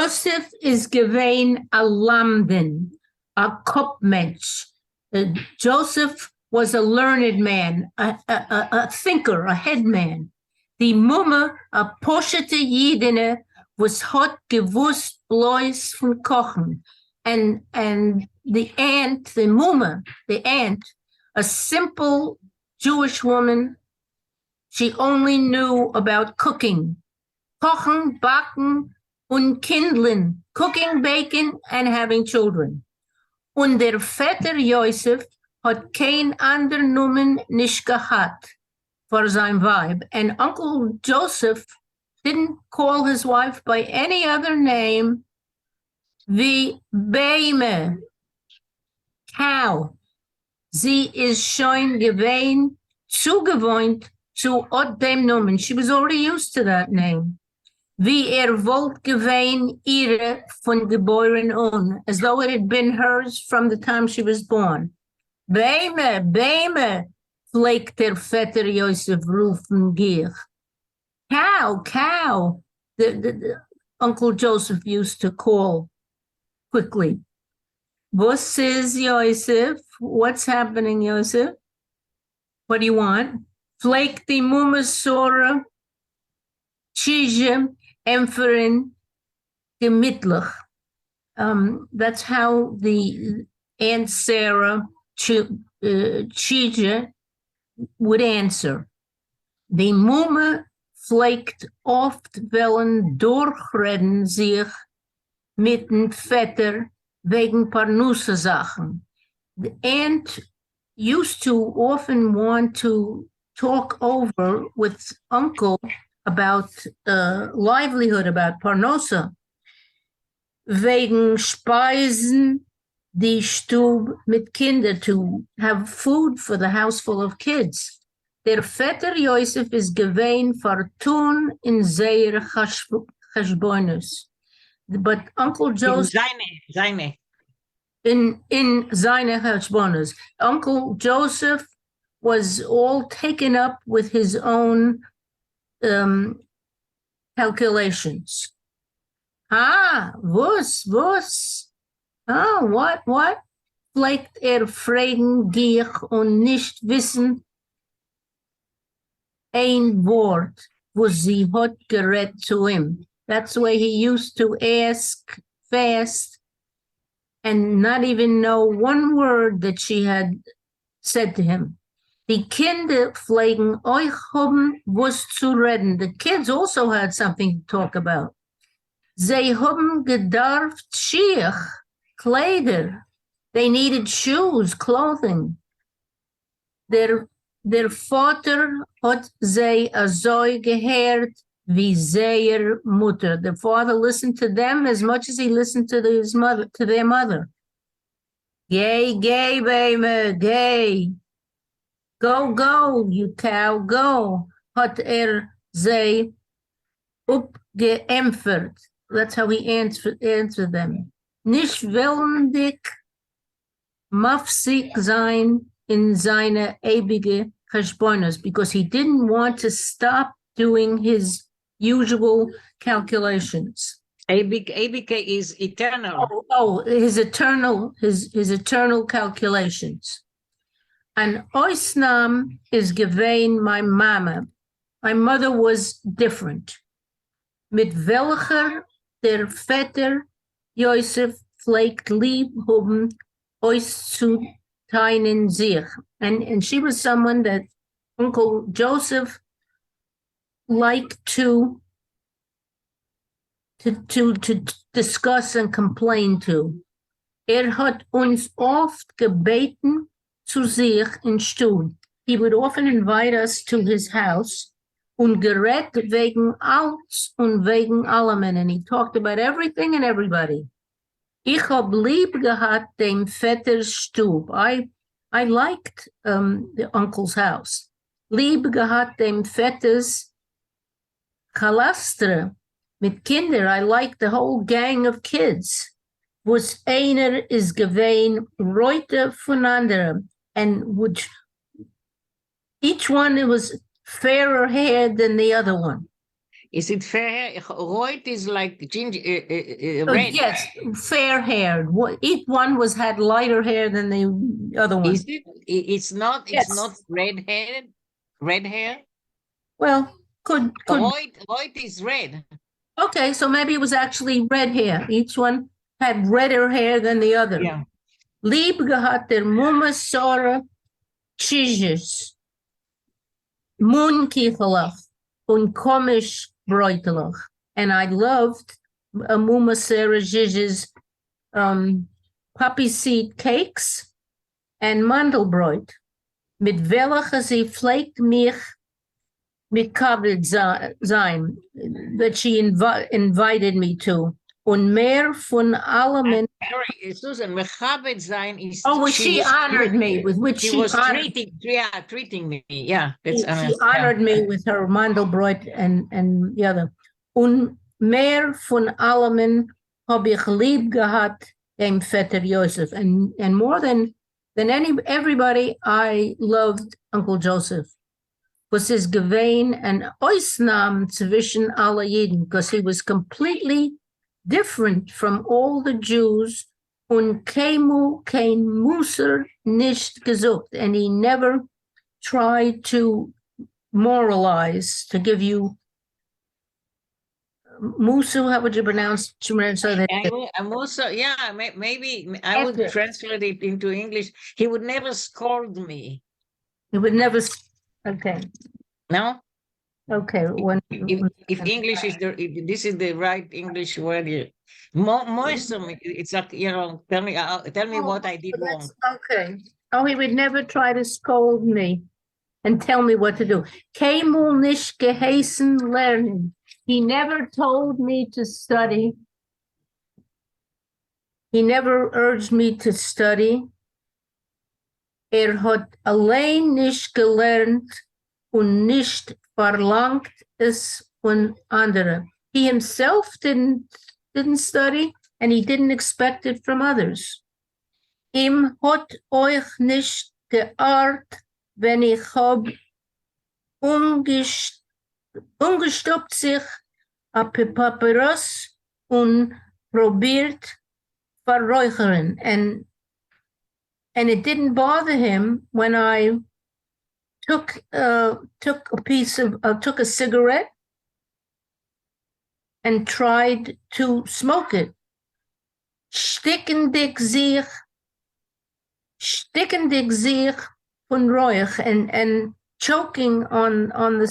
Joseph is gewein a lamden, a kopmensch. Joseph was a learned man, a thinker, a head man. Die Mumme, a poschete Jidene, was hot gewusst bloß von Kochen. And the aunt, the Mumme, the aunt, a simple Jewish woman, she only knew about cooking. Kochen, backen, und kindlen, cooking, baking, and having children. Und der Vetter Joseph hat kein ander Numen nicht gehabt for sein Weib. And Uncle Joseph didn't call his wife by any other name wie Beime, cow. Sie ist schon gewesen, zugewohnt zu dem Numen. She was already used to that name. Wie wollt gewesen ihre von geboren an, as though it had been hers from the time she was born. Beime, Beime, pflegt der Vetter Joseph rufen gier. Cow, cow, the Uncle Joseph used to call quickly. Was is Joseph? What's happening, Joseph? What do you want? Pflegt die Mumme Sora, Chije, Emferin, Gemittlich. That's how the Aunt Sarah Chije would answer. Die Mumme pflegt oft wellen durchreden sich mit dem Vetter wegen Parnusse Sachen. The aunt used to often want to talk over with uncle about livelihood, about Parnosa, wegen Speisen, die Stube mit Kinder, to have food for the house full of kids. Der Vetter Joseph is gewein fortun in seiner Cheshbonus. But Uncle Joseph... In seine Cheshbonus. Uncle Joseph was all taken up with his own calculations. Was? What? Vielleicht fragen gier und nicht wissen ein Wort, wo sie hat gerät to him. That's the way he used to ask fast and not even know one word that she had said to him. Die Kinder pflegen euch haben was zu reden. The kids also had something to talk about. Sie haben gedarft Schiech, Kleider. They needed shoes, clothing. Der Vater hat sie so gehört wie seiner Mutter. The father listened to them as much as he listened to his mother, to their mother. Gay, baby, gay. Go, you cow, go, hat sie upgeämpfert. That's how he answered them. Nicht willendig mafsig sein in seine ewige Cheshbonos, because he didn't want to stop doing his usual calculations. ABK is eternal. His eternal calculations. And Oisnam is gewein my mama. My mother was different. Mit welcher der Vetter Joseph pflegt lieb haben ois zu teinen sich. And she was someone that Uncle Joseph liked to discuss and complain to. Hat uns oft gebeten zu sich in Stuhl. He would often invite us to his house und gerät wegen alles und wegen allem, and he talked about everything and everybody. Ich hab lieb gehabt dem Vetters Stub. I liked the uncle's house. Lieb gehabt dem Vetters Chalastre mit Kinder. I liked the whole gang of kids. Was einer is gewein Reuter von anderem, and which each one was fairer haired than the other one. Is it fair hair? Roit is like ginger, Oh, red. yes, fair-haired. Each one had lighter hair than the other one. Is it? It's not. It's Yes. not red-haired. Red hair. Well, could Roit is red. okay, so maybe it was actually red hair. Each one had redder hair than the other. Yeah. Lieb gehad der Mumme Sora Chijes, Moonkichelach, und komisch bräutelach. And I loved Mumme Sarah Chijes poppy seed cakes and Mandelbräut, mit welcher sie pflegt mich sein, that she invited me to. Und mehr von allem. Susan, mechabed sein is. Oh, well, she honored me with which she was treating me. Yeah, that's she honored me with her Mandelbräut and the other. Und mehr von allem habe ich lieb gehabt dem Vetter Joseph, and more than everybody, I loved Uncle Joseph. Was his gewesen and Ausnahme zwischen alle Jeden, because he was completely different from all the Jews, und keimu kein Muser nicht gesucht, and he never tried to moralize, to give you Musu. How would you pronounce? Musa, yeah, maybe I would translate it into English. He would never scold me. He would never. Okay. No. Okay. If English is this is the right English word here. Most of it, it's like, tell me what I did wrong. Okay. Oh, he would never try to scold me and tell me what to do. Kemul nicht geheißen lernen. He never told me to study. He never urged me to study. Hat allein nicht gelernt und nicht verlangt es von anderen. He himself didn't study, and he didn't expect it from others. Ihm hat euch nicht geehrt, wenn ich hab umgestoppt sich a Papyrus und probiert verräuchern. And it didn't bother him when I took a cigarette and tried to smoke it. Stickendig sich von Rauch, and choking on the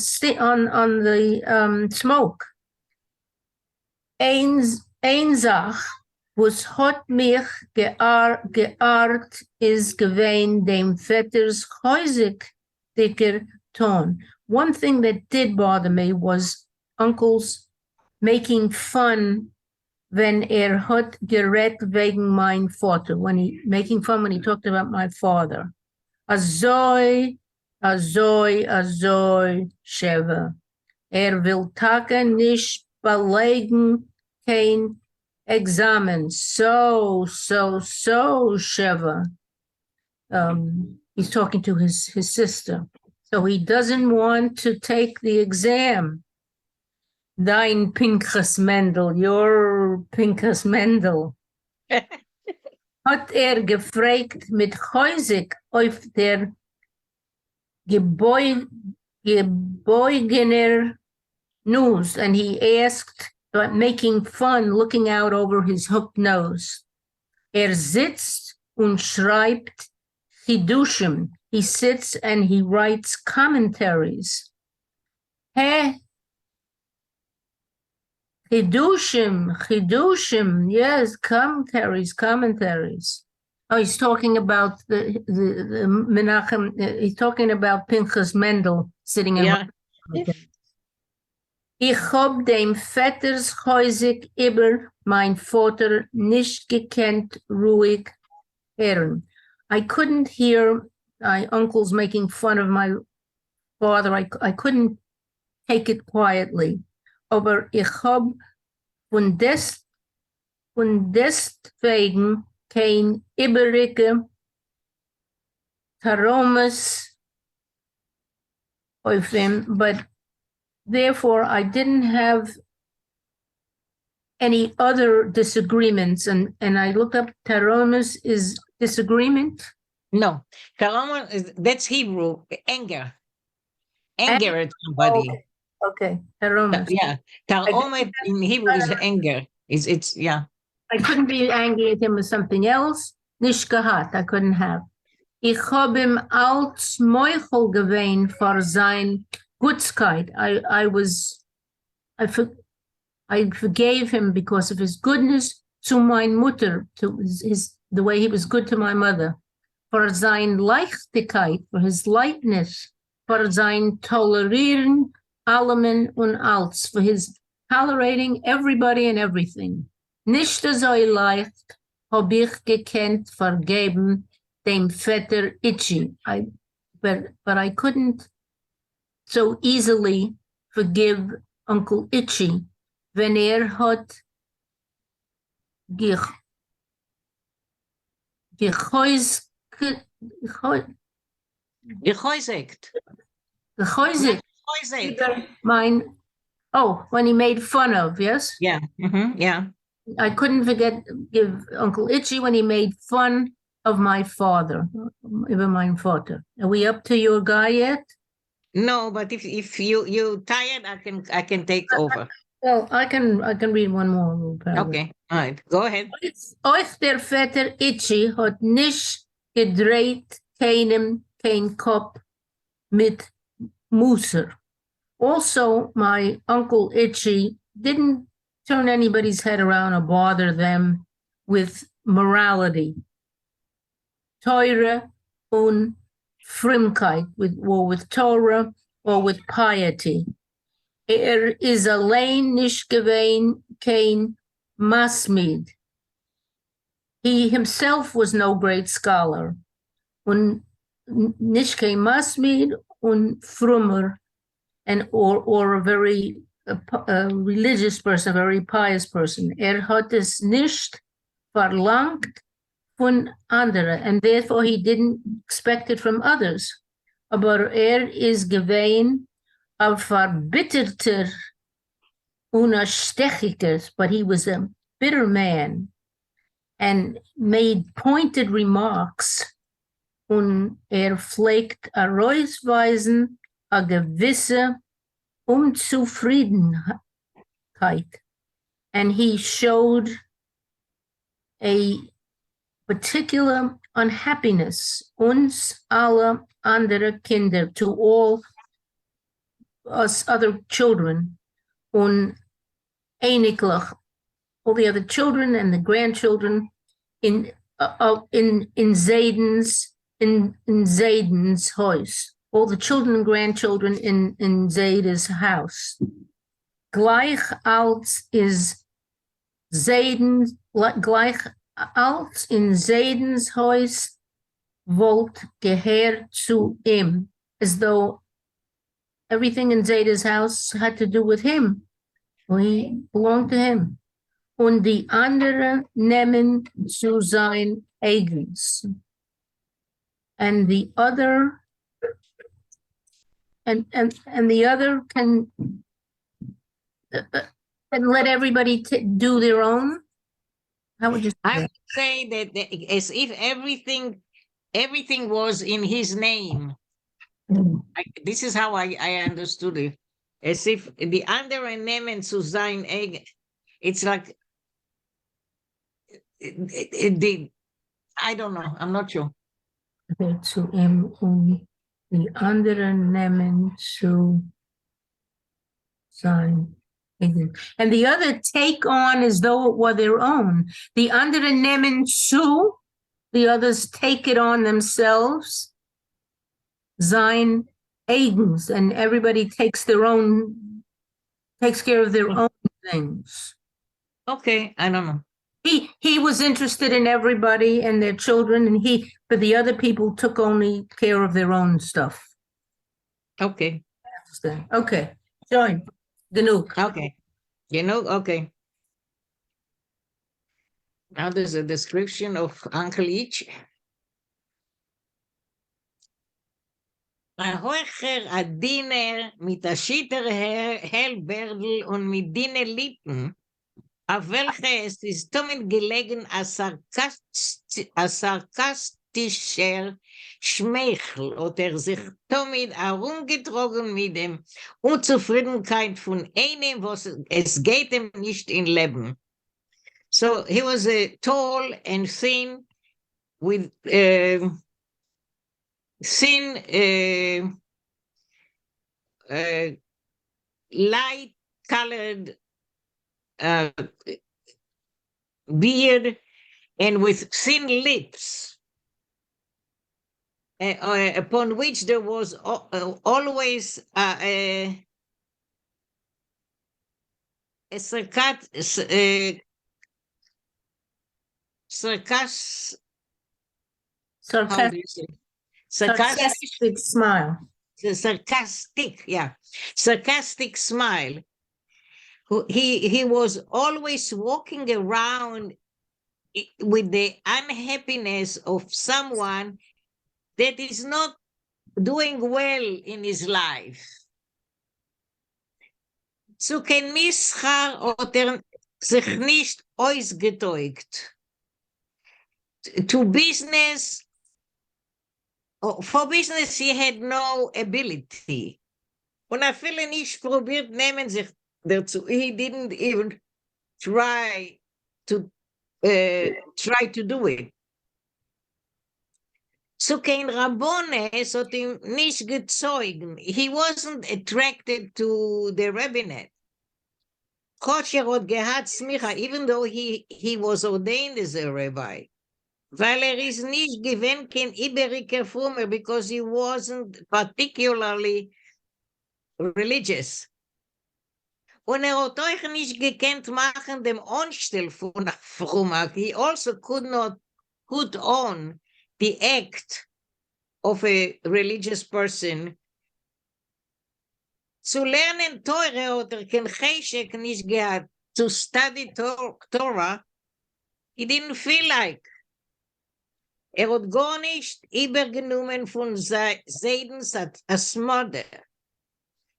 smoke. Einsach, was hat mich geehrt, is gewesen dem Vetters häusig dicker Ton. One thing that did bother me was Uncle's making fun when hat gerät wegen mein Vater, when he talked about my father. Azoi, Sheva. Will taka nicht belegen kein Examen. So, Sheva. He's talking to his sister. So he doesn't want to take the exam. Dein Pinchas Mendel, your Pinchas Mendel. Hat gefragt mit häusig auf der gebeugener Nose, and he asked, making fun, looking out over his hooked nose. Sitzt und schreibt Chidushim. He sits and he writes commentaries. Chidushim, yes, commentaries. Oh, he's talking about the Menachem. He's talking about Pinchas Mendel sitting in. Yeah. Ich hab dem Vetters häusig über mein Vater nicht gekannt ruhig hören. I couldn't hear my uncles making fun of my father. I couldn't take it quietly. Aber ich hab von deswegen kein übrige Taromes auf ihm, but therefore, I didn't have any other disagreements. And I looked up Taromus is disagreement. No, Karaman is that's Hebrew. Anger, And, anger at somebody. okay, Taromus. Yeah, Karaman in Hebrew is anger. It's yeah. I couldn't be angry at him with something else. Nicht gehabt, I couldn't have. Ich hab ihm als Meuchel gewähnt für sein Gutskeit. I forgave him because of his goodness to my Mutter, to the way he was good to my mother. For sein Leichtigkeit, for his lightness, for sein Tolerieren allemen und alles, for his tolerating everybody and everything. Nicht so leicht hab ich gekannt vergeben dem Vetter Itchy. But I couldn't so easily forgive Uncle Itchy wenn hat Gehoizekt. Mine. Oh, when he made fun of, yes? Yeah. Yeah. I couldn't give Uncle Itchy when he made fun of my father, even my father. Are we up to your guy yet? No, but if you tired, I can take over. Well, I can read one more paragraph. Okay, all right, go ahead. Euch der Vetter Itchy hat nicht gedreht kein Kopf mit Muser. Also, my Uncle Itchy didn't turn anybody's head around or bother them with morality. Teure und Frömmkeit, with Torah or with piety. Is allein nicht gewesen kein Masmid. He himself was no great scholar. Und nicht kein Masmid und frummer, or a very religious person, a very pious person. Hat es nicht verlangt von anderen, and therefore he didn't expect it from others. Aber is gewesen verbitterter unerstechliches, but he was a bitter man and made pointed remarks. Und pflegt Reusweisen a gewisse Unzufriedenheit. And he showed a particular unhappiness, uns alle andere Kinder, to all us other children, und einiglich, all the other children and the grandchildren in Zayden's house, all the children and grandchildren in Zayden's house. Gleich als is gleich als in Zayden's house wollt gehört zu ihm, as though everything in Zayda's house had to do with him. Well, he belonged to him. Und die anderen nehmen zu sein eigens. And the other and the other can and let everybody do their own. How would you say I would say that as if everything was in his name. This is how I understood it. As if the andere nehmen zu sein eigen. It's like I don't know. I'm not sure. Zu ihm und die anderen nehmen zu sein. And the other take on as though it were their own. The anderen nehmen zu, the others take it on themselves. Sein eigens, and everybody takes care of their own things. Okay, I don't know. He was interested in everybody and their children, but the other people took only care of their own stuff. Okay. Okay. Join. Genug. Okay. Okay. Now there's a description of Uncle Itch. Hoher a Diener mit a Schitter Hellberdel und mit Diener Lippen, auf welche es ist damit gelegen a sarkastischer Schmeichel oder sich damit herumgetragen mit dem Unzufriedenheit von einem, was es geht ihm nicht in Leben. So he was tall and thin with thin light colored beard and with thin lips, upon which there was always a how do you say? Sarcastic smile. Sarcastic smile. He was always walking around with the unhappiness of someone that is not doing well in his life. Zu kein Mischer oder sich nicht ausgetäugt. To business, for business he had no ability. Und viele nicht probiert nehmen sich dazu. He didn't even try to do it. So kein Rabbones hat ihm nicht gezeugt. He wasn't attracted to the rabbinate. Kosher hat gehad smicha, even though he was ordained as a rabbi. Weil is nicht gewinnt kein Iberiker Frumer, because he wasn't particularly religious. Und hat euch nicht gekannt machen dem Anstell von Frumer. He also could not put on the act of a religious person. Zu lernen Teure hat kein Cheshek nicht gehabt. To study Torah, he didn't feel like. Hat gar nicht übergenommen von seitens as mother.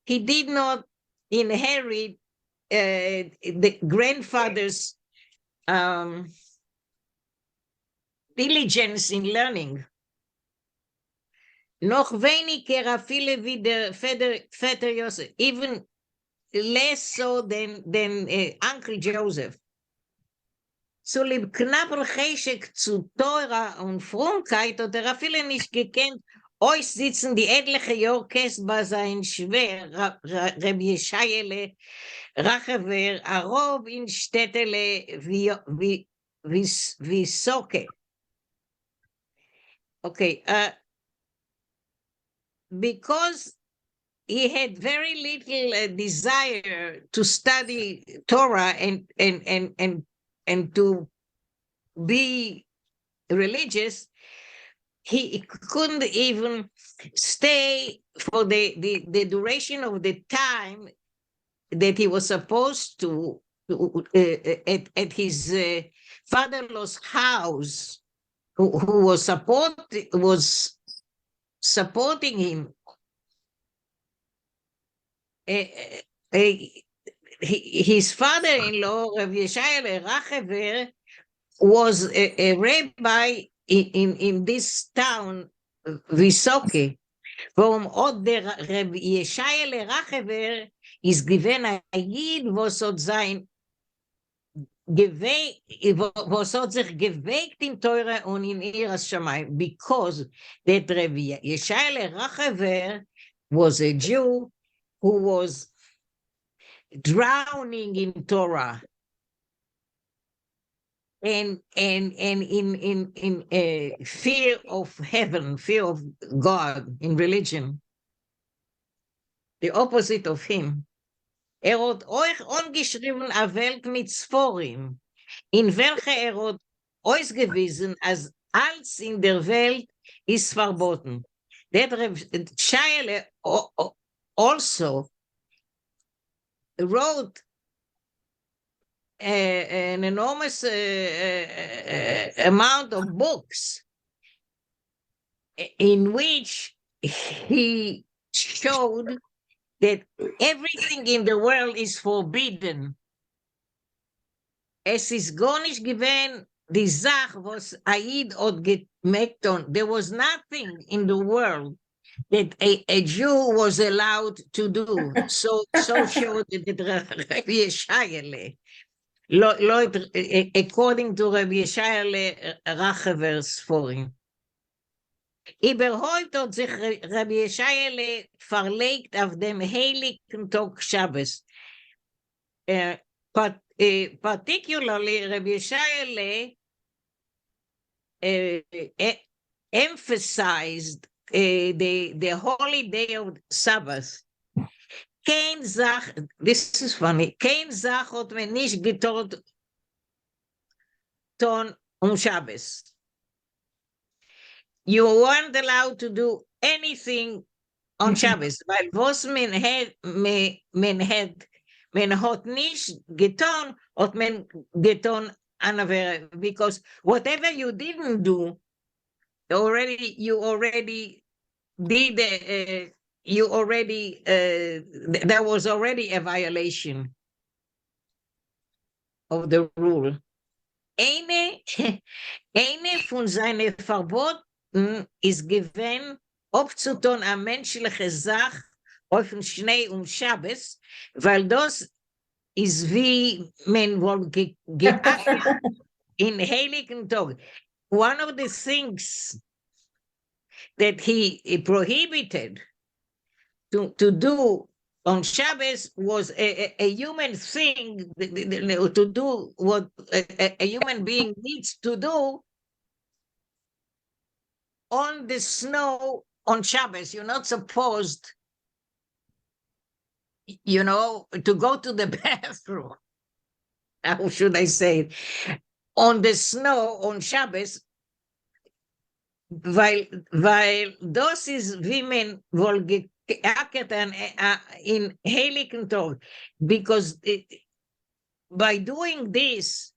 He did not inherit the grandfather's diligence in learning. Noch weniger viele wie der Vater Joseph, even less so than Uncle Joseph. So lieb knapper Cheshek zu Teura und Frumkeit hat viele nicht gekannt, euch sitzen die etliche Jorkest bei sein schwer, Reb Jeschayele, Rachever, Arob in Städtele wie Soke. Okay, because he had very little desire to study Torah and to be religious, he couldn't even stay for the duration of the time that he was supposed to at his father-in-law's house, who was supporting him. His father-in-law, Rav Yeshayel Rachever, was a rabbi in this town, Visoke. Warum auch der Rav Yeshayel Rachever ist gewesen ein Jid, was hat sich gewegt in Teure und in Iras Shamayim, because that Rav Yeshayel Rachever was a Jew who was drowning in Torah and in fear of heaven, fear of God, in religion. The opposite of him. Hat euch angeschrieben a Welt mit Sforim, in welche hat ausgewiesen, als alles in der Welt ist verboten. Der Shayele also wrote an enormous amount of books in which he showed that everything in the world is forbidden. Es ist gar nicht gewesen, die Sache, was Aid hat gemerkt. There was nothing in the world that a Jew was allowed to do. So showed the Rabbi Yeshayele. According to Rabbi Yeshayele Rachever's Forum. Überhaupt hat sich Rabbi Yeshayele verlegt auf dem heiligen Tag Shabbos. Particularly, Rabbi Yeshayele emphasized the holy day of Sabbath. Kein Sach, this is funny, kein Sach hat man nicht getan Shabbos. You weren't allowed to do anything on Shabbos, weil was man hat nicht getan, hat man getan another, because whatever you didn't do, you already did, there was already a violation of the rule. Eine von seinen Verboten ist gewesen, aufzutun eine menschliche Sache auf dem Schnee Shabbos, weil das ist wie man wohl geachtet in heiligen Tag. One of the things that he prohibited to do on Shabbos was a human thing, to do what a human being needs to do on the snow on Shabbos. You're not supposed, to go to the bathroom. How should I say it? On the snow on Shabbos, weil das ist, wie man wohl geackert in heiligen Tag, because by doing this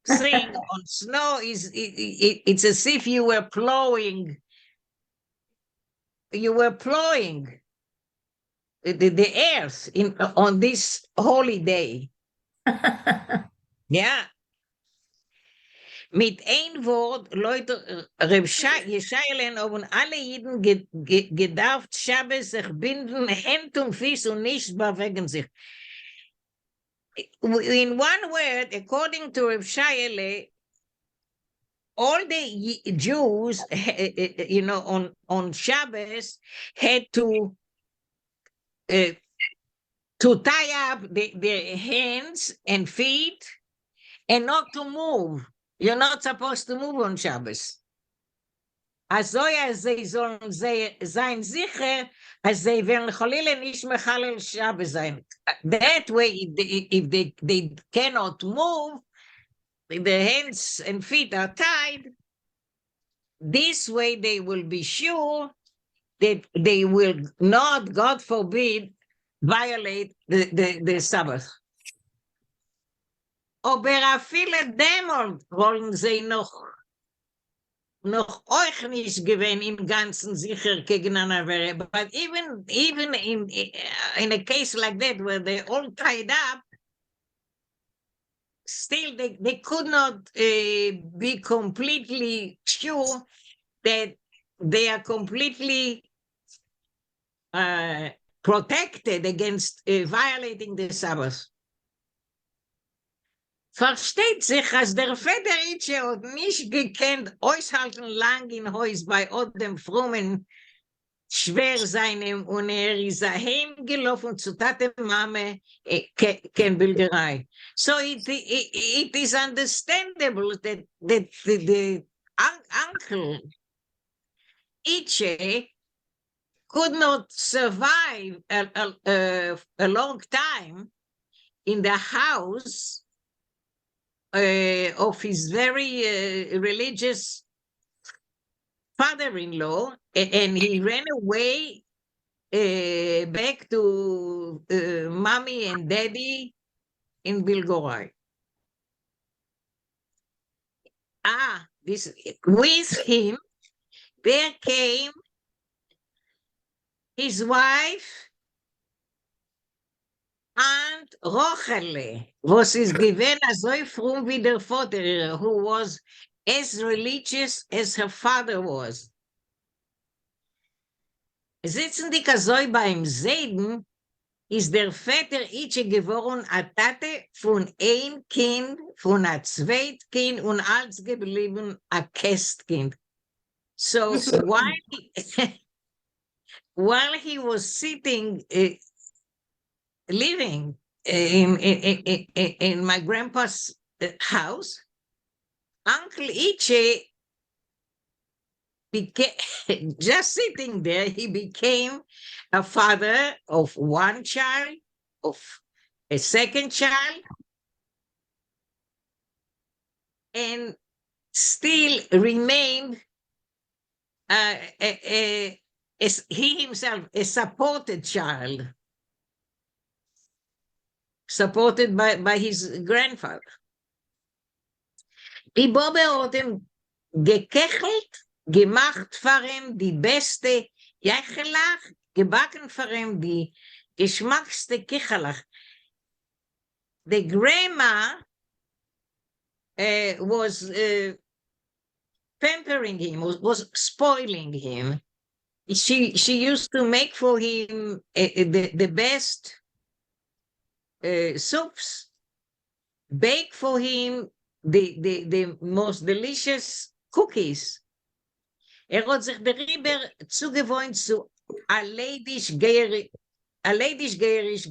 thing on snow, it's as if you were plowing the earth on this holy day. Ja. Mit ein Wort, Leute, Reb Yeshayelen haben alle Jiden gedarft, Shabbos sich binden, Hand und Fuß und nicht bewegen sich. In one word, according to Reb Shayele, all the Jews, on Shabbos had to tie up their hands and feet and not to move. You're not supposed to move on Shabbos. Also, als sie sollen sein sicher, als sie werden Cholile nicht mechalel Shabbos sein. That way, if they cannot move, the hands and feet are tied, this way they will be sure that they will not, God forbid, violate the Sabbath. Aber viele Dämon wollen sie noch euch nicht gewinnen im Ganzen sicher gegeneinander. But even in a case like that, where they're all tied up, still they could not be completely sure that they are completely protected against violating the Sabbath. Versteht sich, als der Federitsche hat nicht gekannt, aushalten lang in Haus bei dem frommen schwer seinem und ist heimgelaufen zu Tate Mame, kein Bilderei. So it is understandable that the uncle Itche could not survive a long time in the house of his very religious father-in-law, and he ran away back to mommy and daddy in Bilgorai. With him, there came his wife, Aunt Rochele, was is given so frum wie der Vater, who was as religious as her father was. Sitzen die Kasoi beim Seiden, ist der Vater Iche geworden a Tate von ein Kind, von a Zweitkind und als geblieben a Kästkind. So while he was sitting, living in my grandpa's house, Uncle Iche became just sitting there. He became a father of one child, of a second child, and still remained as he himself a supported child, supported by his grandfather. Die Bobbe hat ihm gekechelt, gemacht für ihn die beste Jechelach, gebacken für ihn die geschmackste Kichelach. The grandma was pampering him, was spoiling him. She used to make for him the best soups, bake for him the most delicious cookies. Hat sich darüber zugewohnt zu a ladies gayerish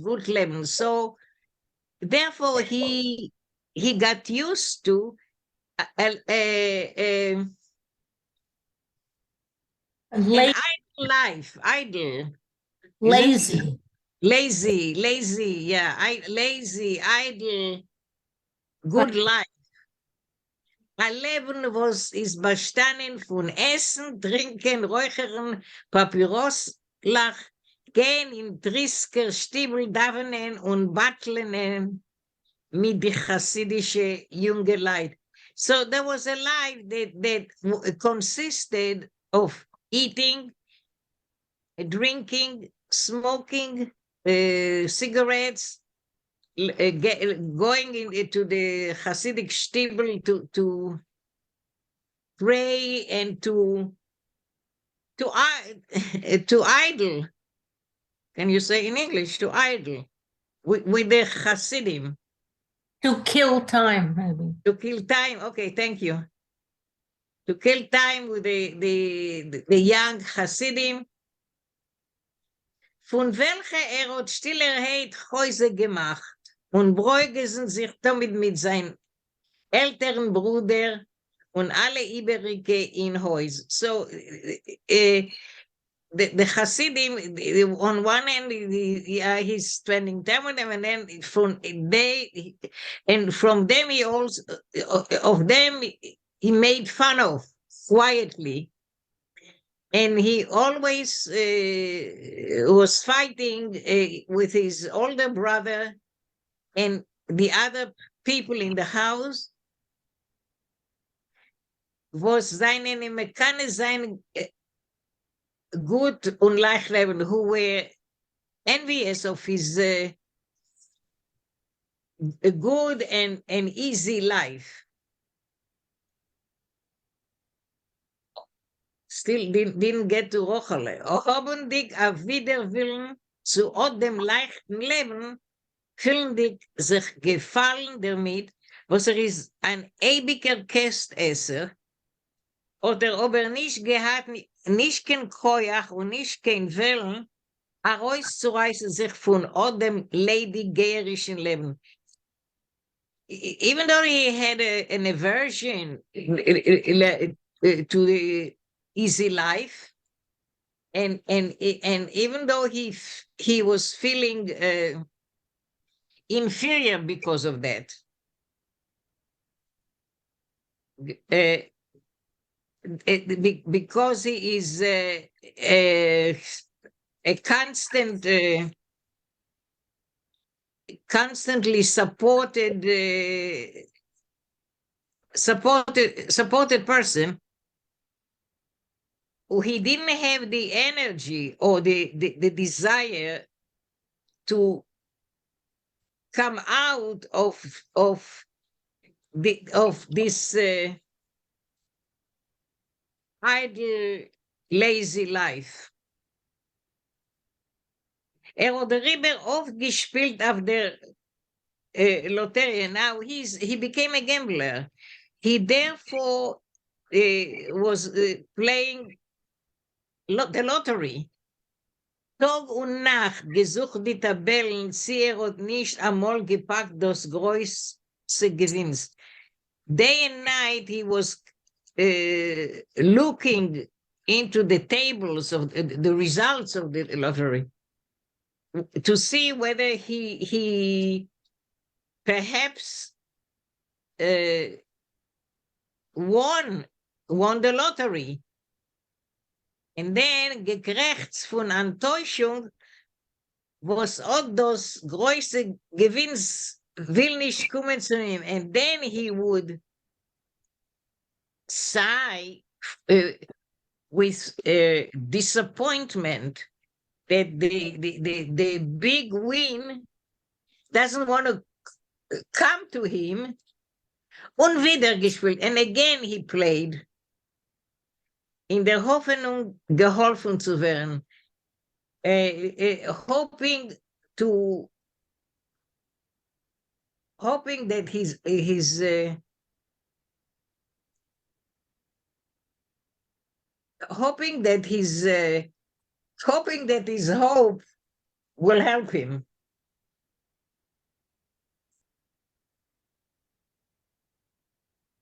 good leben. So therefore he got used to an idle life, Lazy. Lazy, yeah, lazy, idle, good life. Ein Leben ist bestanden von Essen, Trinken, Räuchern, Papyroslach, gehen in Trisker, Stiebel, Davenen und Battlen mit die chassidische junge Leid. So there was a life that consisted of eating, drinking, smoking, cigarettes, going into the Hasidic Stiebel to pray and to idle. Can you say in English, to idle with the Hasidim? To kill time, maybe. To kill time. Okay, thank you. To kill time with the young Hasidim. Von welcher hat Stillerheit Häuser gemacht und bräugesen sich damit mit seinem älteren Bruder und alle Iberike in Häus. So the Hasidim, on one end, he's spending time with them, and then from them he also he made fun of quietly. And he always was fighting with his older brother and the other people in the house. Was seine Mekane sein gut und leicht leben, who were envious of his good and easy life. Still didn't get to Rochele. Haben dich auf Widerwillen zu dem leichten Leben, fühlen dich sich gefallen damit, was ist ein ewiger Kästesser, oder ob nicht gehabt, nicht kein Koyach und nicht kein Willen, herauszureißen sich von dem lady-gärischen Leben. Even though he had an aversion to the easy life, and even though he was feeling inferior because of that, because he is a constantly supported person, he didn't have the energy or the desire to come out of this idle, lazy life. Had Rieber oft gespielt auf der Lotterie. Now he became a gambler. He therefore was playing the lottery. Tag und Nacht gesucht die Tabellen, sie hat nicht einmal gepackt das große Gewinst. Day and night he was looking into the tables of the results of the lottery to see whether he perhaps won the lottery. And then gekrechts von Enttäuschung, was auch das größte Gewinns will nicht kommen zu ihm. And then he would sigh with disappointment that the big win doesn't want to come to him. Und wieder gespielt. And again he played. In der Hoffnung, geholfen zu werden. Hoping that his hope will help him.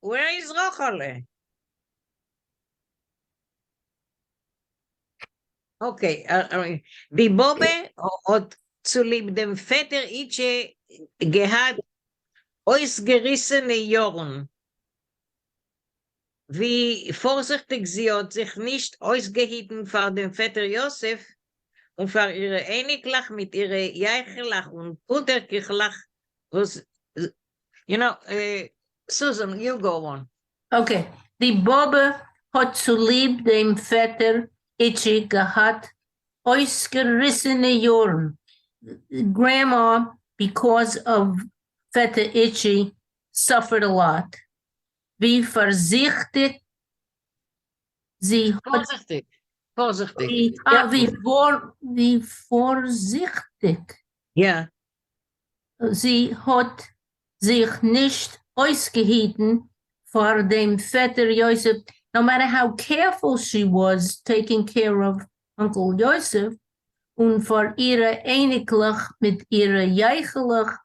Where is Rochale? Okay, die Bobbe hat zu lieb dem Vetter Itche gehad ausgerissene Jorn. Wie vorsichtig sie hat sich nicht ausgehitten vor dem Vetter Josef und vor ihre Ähniglach mit ihre Jeichelach und Putterkichlach, was, Susan, you go on. Okay, die Bobbe hat zu lieb dem Vetter Itchy gehad ausgerissene Jorn. Grandma, because of Vetter Itchy, suffered a lot. Wie vorsichtig sie hat... Vorsichtig. Wie vorsichtig. Ja. Sie hat sich nicht ausgehitten vor dem Vetter Joseph. No matter how careful she was taking care of Uncle Joseph, und vor ihre Ähnlichkeit mit ihrer Jeichelach,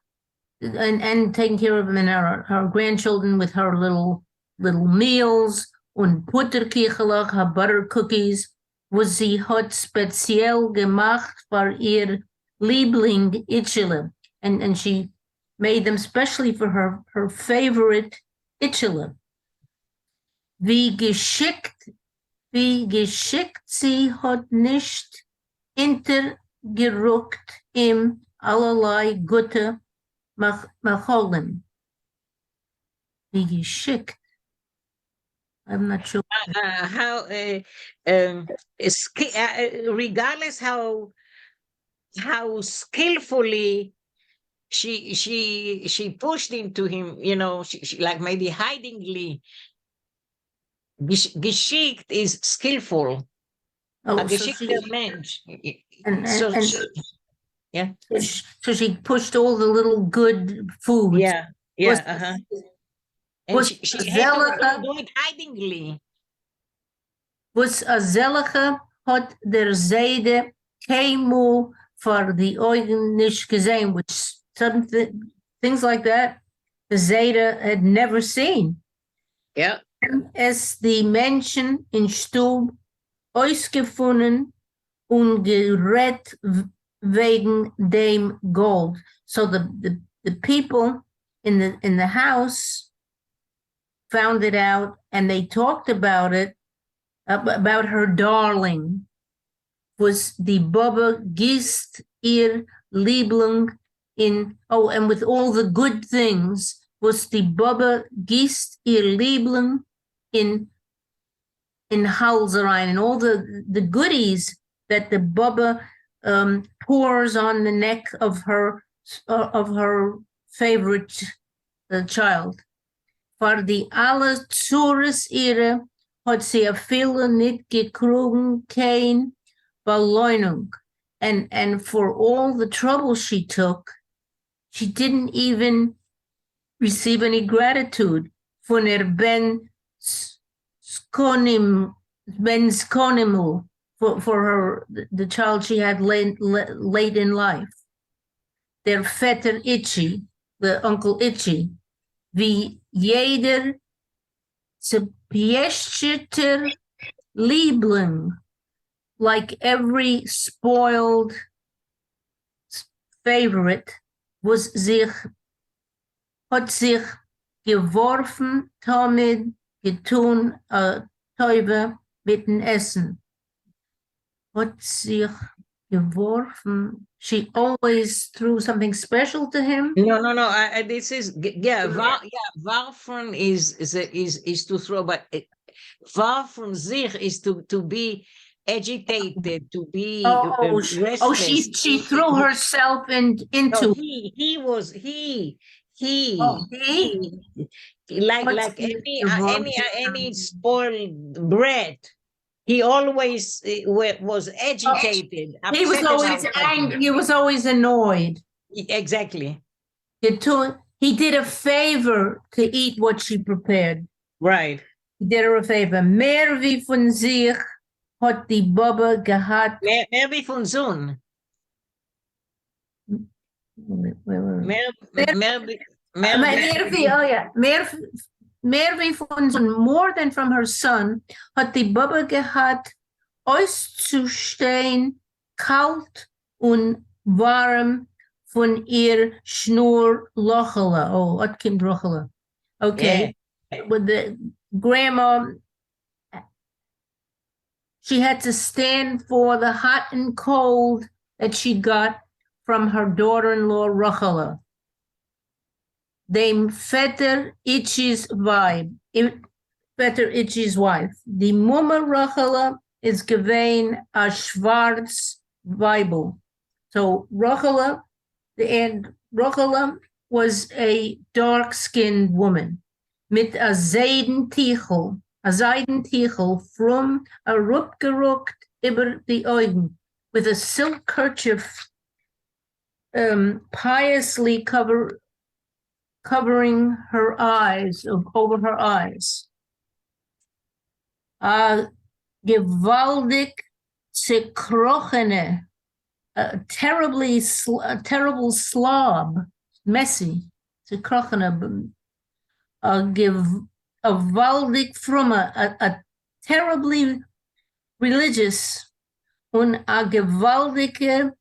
and taking care of him and her grandchildren with her little meals, und Butterkichelach, her butter cookies, was sie hat speziell gemacht für ihr Liebling Itchele. And she made them specially for her favorite Itchele. Wie geschickt sie hat nicht intergerückt im allerlei gute Macholen. Wie geschickt. I'm not sure. Regardless how skillfully she pushed into him, she like maybe hidingly. Geschickt is skillful. Oh, A geschickter Mensch. Yeah. So she pushed all the little good foods. Yeah. And she had to do it hidingly. Was a zellige hat der Seide keinmal for the Eugen nicht gesehen, which things like that the Zeta had never seen. Yeah. Es die Menschen in Stub ausgefunden und gerett wegen dem Gold. So the people in the house found it out, and they talked about it, about her darling. Was die Bobbe gießt ihr Liebling in, and with all the good things, was die Bobbe gießt ihr Liebling in in Halzerine and all the goodies that the Bubba pours on the neck of her favorite child. Voor die alle Zures ihre hat sie a viele nicht gekrugen kein Beleunung. And for all the trouble she took, she didn't even receive any gratitude von Ben Skonimu for her the child she had late in life. Der Vetter Itchy, the Uncle Itchy, wie jeder zerpieschter Liebling, like every spoiled favorite, hat sich geworfen, damit getun, Teube mit dem Essen. Hat sich geworfen. She always threw something special to him. No. This is warfen is to throw, but warfen sich is to be agitated, to be restless. She threw herself into. No, like any spoiled bread. He always was agitated. He was always angry. He was always annoyed. Exactly. He did a favor to eat what she prepared. Right. He did her a favor. Mehr wie von sich hat die Bubba gehad. Mehr wie von Sohn. Mehr wie von Sohn, more than from her son, hat die Bubba gehad, auszustehen, kalt und warm von ihr Schnurlochele. Oh, hat kommt Rochele. Okay. Yeah. With the grandma, she had to stand for the hot and cold that she got from her daughter-in-law Rochele. Dem Vetter Itchy's wife. Die Mumme Rochele is gewein a schwarz Weibel. So Rochele was a dark-skinned woman mit a Seidentichel from a rupgeruckt über die Augen, with a silk kerchief piously covering her eyes, over her eyes. Gewaltig zerkrochene, a terrible slob, messy, zerkrochene, gewaltig fromme, a terribly religious, und a gewaltige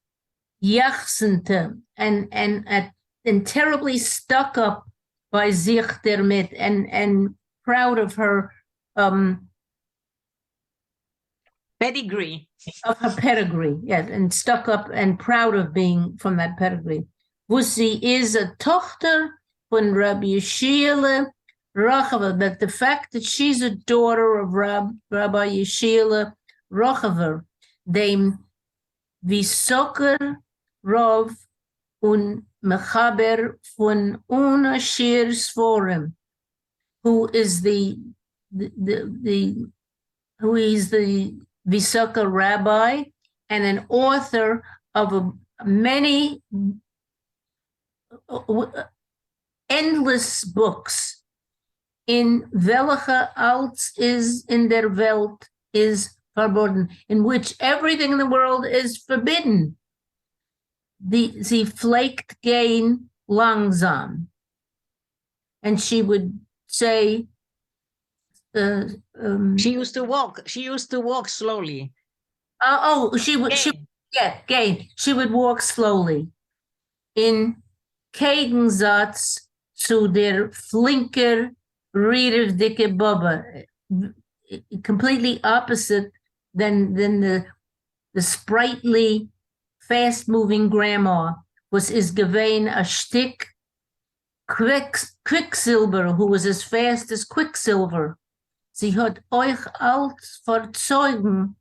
jachsente, and terribly stuck up by sich damit, and proud of her pedigree. Of her pedigree, yes, and stuck up and proud of being from that pedigree. Wo sie is a Tochter von Rabbi Yeshua Rochava, that the fact that she's a daughter of Rabbi Yeshua Rochava, dem Visoker Rov und Mechaber von Unashir Sforim, who is the Visoka rabbi and an author of many endless books. In welche Alts is in der Welt is verboten, in which everything in the world is forbidden. Sie flaked gehen langsam. And she would say, she used to walk slowly. She would walk slowly. In Gegensatz zu der flinker, dicke Bubba, completely opposite than the sprightly, fast-moving grandma is gewein a Stick Quicksilver, who was as fast as Quicksilver. Sie hat euch als verzeugen,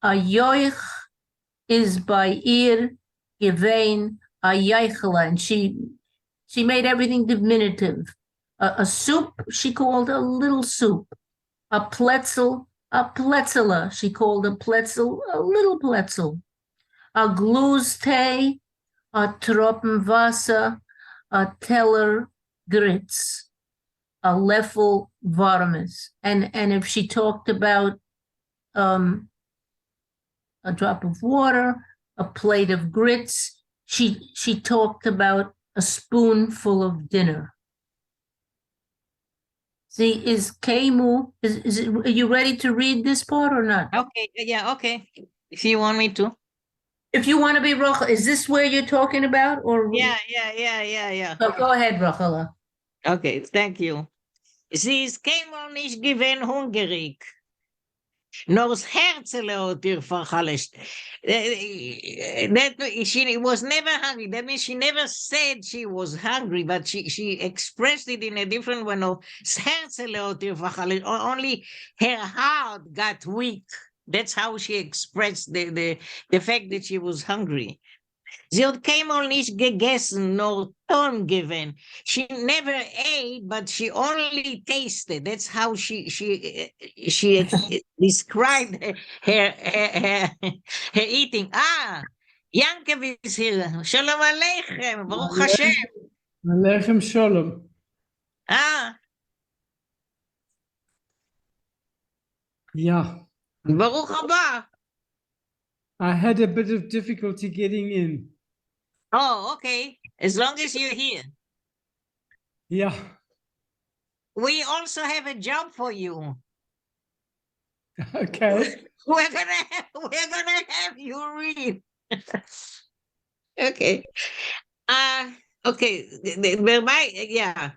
a joich is bei ihr gewein a Yeichela, and she made everything diminutive. A soup she called a little soup. A pletzela she called a pletzel a little pletzel. A gluzte, a Tropfenwasser, a Teller grits, a Leffel varmes. And if she talked about a drop of water, a plate of grits, she talked about a spoonful of dinner. See, is Kemu, are you ready to read this part or not? Okay, yeah, okay. If you want me to. If you want to be Rachel, is this where you're talking about? Or Yeah. oh, go ahead, Rachel. Okay, thank you. Sie ist keinmal nicht gewesen hungrig. Nur das Herzele hat ihr verhalst. She was never hungry. That means she never said she was hungry, but she expressed it in a different way. No, das Herzele hat ihr verhalst. Only her heart got weak. That's how she expressed the fact that she was hungry. Sie hat keinmal nicht gegessen, nur Ton given. She never ate, but she only tasted. That's how she described her eating. Ah, Yankev is here. Shalom Aleichem. Baruch Hashem. Alechem Shalom. Ah, Yeah, Baruch Haba. I had a bit of difficulty getting in. Oh, okay. As long as you're here. Yeah, We also have a job for you. okay. We're gonna have you read. Okay. Okay. Ja.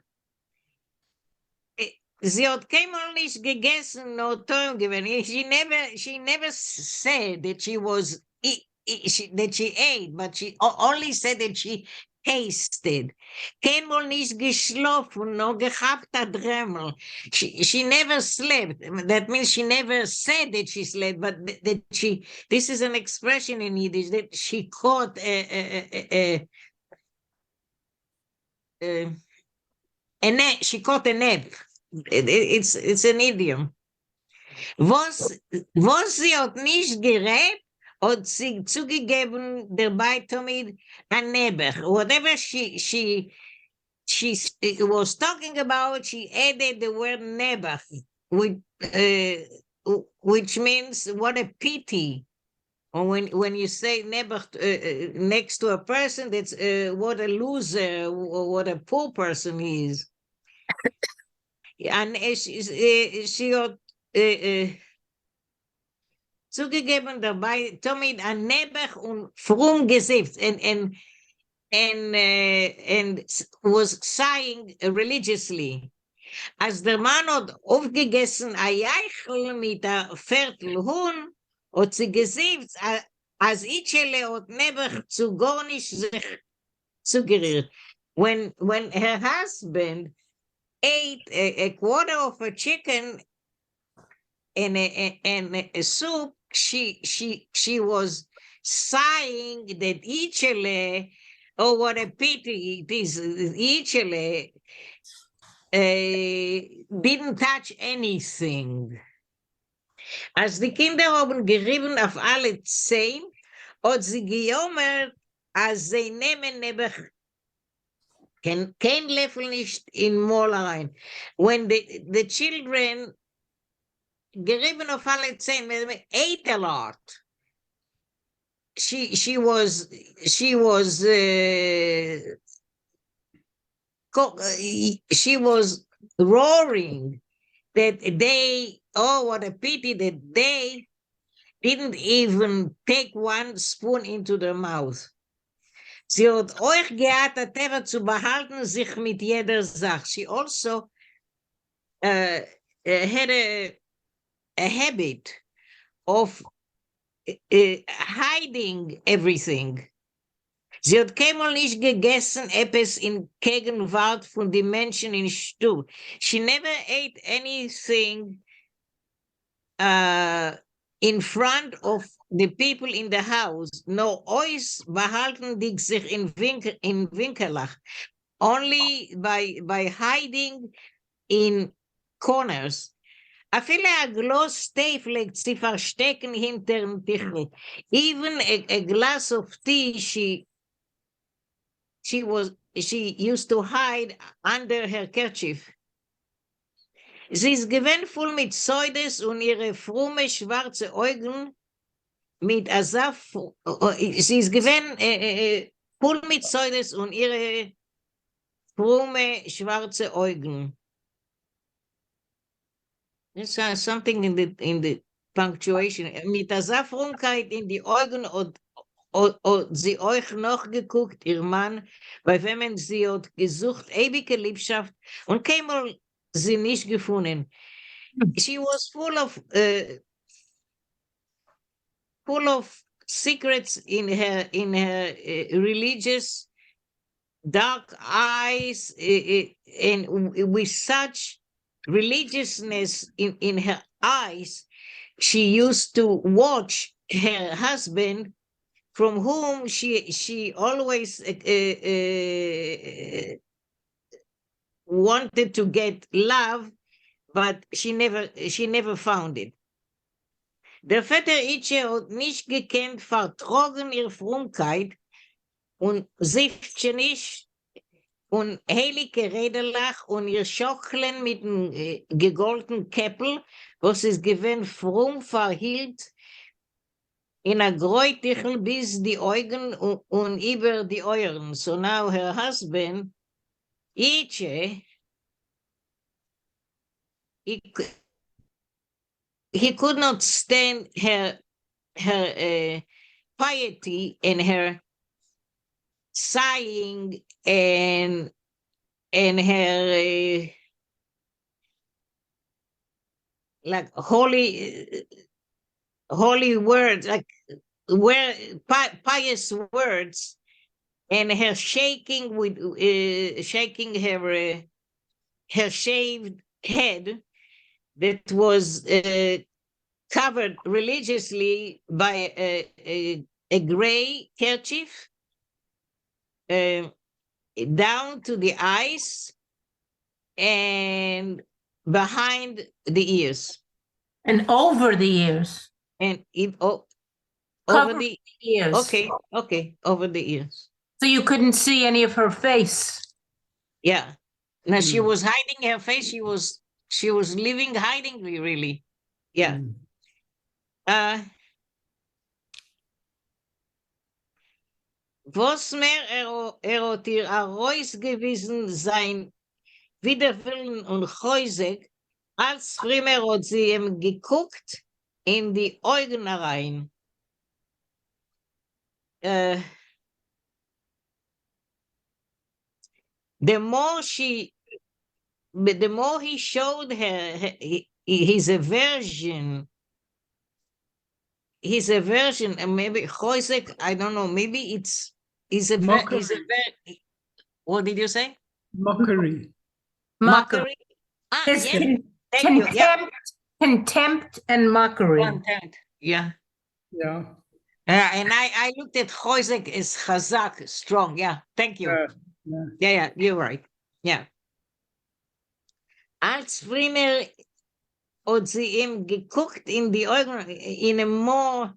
Sie hat keinmal nicht gegessen, nur Ton gewesen. She never said that she was that she ate, but she only said that she tasted. Keinmal nicht geschlafen, nur gehabt hat Dremel. She never slept. That means she never said that she slept, but that she. This is an expression in Yiddish that she caught she caught a nap. It's an idiom. Was sie hat nicht gerät, hat sie zugegeben dabei damit ein Neber. Whatever she was talking about, she added the word Neber, which means what a pity. Or when you say Neber next to a person, that's what a loser or what a poor person is. And she hat zugegeben dabei, damit ein Neber und frum gesift and was sighing religiously. Als der Mann hat aufgegessen a Eichel mit a Viertel Huhn, hat sie gesift, als Itchele hat Neber zu gar nicht sich zugerührt. When her husband ate a quarter of a chicken and a soup, she was sighing that Ichele, oh, what a pity it is, Ichele didn't touch anything. Als die Kinder haben gerieben auf alle 10, hat sie gejommert, als sie nehmen neben kein Löffel nicht in Maul rein. When the children gerieben auf alle 10, ate a lot. She was roaring that they, oh, what a pity that they didn't even take one spoon into their mouth. Sie hat euch gehabt, ever zu behalten sich mit jeder Sache. She also had a habit of hiding everything. Sie hat keinmal nicht gegessen, etwas in Gegenwart von den Menschen in Stuhl. She never ate anything in front of the people in the house. No, ois behalten die sich in Winkelach. Only by hiding in corners. Afile a gloss tea pflegt sie verstecken hinterm Tischl. Even a glass of tea she used to hide under her kerchief. Sie ist gewinn voll mit Säudes und ihre frumme schwarze Augen mit Asaf. Sie ist gewinn voll mit Säudes und ihre frumme schwarze Augen. There's something in the punctuation. Mit Asafrumkeit in die Augen und sie euch noch geguckt, ihr Mann, bei wem sie hat gesucht, ewige Liebschaft und keinmal sie nicht gefunden. She was full of secrets in her religious dark eyes, and with such religiousness in her eyes, she used to watch her husband, from whom she always wanted to get love, but she never found it. Der Vetter Itche hat nicht gekannt, vertrogen ihre Frumkeit und Siftche nicht und heilige Redelach und ihr Schochlen mit dem gegolten Käppel, was es gewinn frum verhielt, in a Gräutichel bis die Augen und über die Euren. So now her husband, Itche, he could not stand her piety and her sighing and her like holy words, like pious words, and her shaking with shaking her shaved head that was covered religiously by a gray kerchief down to the eyes and behind the ears. And over the ears. And over Covered the ears. okay, over the ears. So you couldn't see any of her face. Yeah. Now she was hiding her face. She was living hiding, really. Yeah. Was mehr hat ihr Reus gewesen sein Widerwillen und Häusig, als früher hat sie ihm geguckt in die Augen rein. The more he showed her his aversion, and maybe Choisek, I don't know, maybe it's what did you say? Mockery. Mockery. Ah, There's yeah. Thank you. Yeah. Contempt and mockery. Contempt. Yeah. Yeah. And I looked at Choisek as Chazak, strong. Yeah. Thank you. Yeah, you're right. Yeah. Als früher hat sie ihm geguckt in die Augen in a more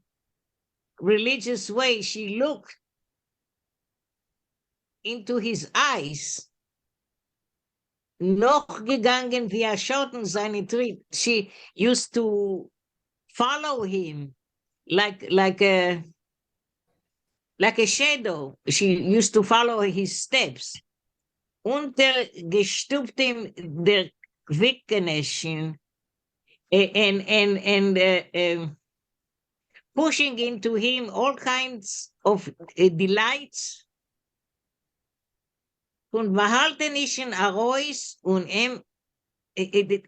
religious way. She looked into his eyes. Noch gegangen wie Schatten seine Trieb. She used to follow him like a shadow. She used to follow his steps. Unter gestülptem der Wickenischen and pushing into him all kinds of delights. Von behaltenischen Arois und the